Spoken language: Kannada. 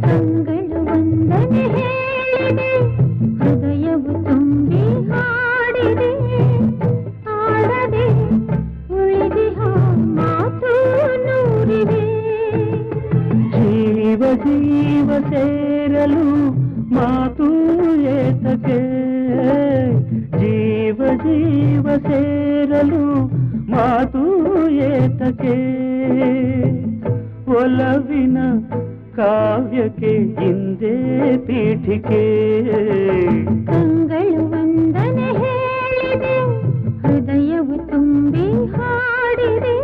ಕಂಗಳು ವಂದನೆ ಹೇಳಿದೆ, ಹೃದಯವು ತುಂಬಿ ಹಾಡಿದೆ, ಆಡದೆ ಉಳಿದಿಹ ಮಾತು ನೂರಿದೆ. ಜೀವ ಜೀವ ಸೇರಲು ಮಾತು ಏತಕ್ಕೆ, ಜೀವ ಜೀವ ಸೇರಲು ಮಾತು ಏತಕ್ಕೆ, ಒಲವಿನ ಕಾವ್ಯಕ್ಕೆ ಹಿಂದೆ ಪೀಠಿಕೆ. ಕಂಗಳು ವಂದನೆ ಹೇಳಿದೆ, ಹೃದಯವು ತುಂಬಿ ಹಾಡಿದೆ,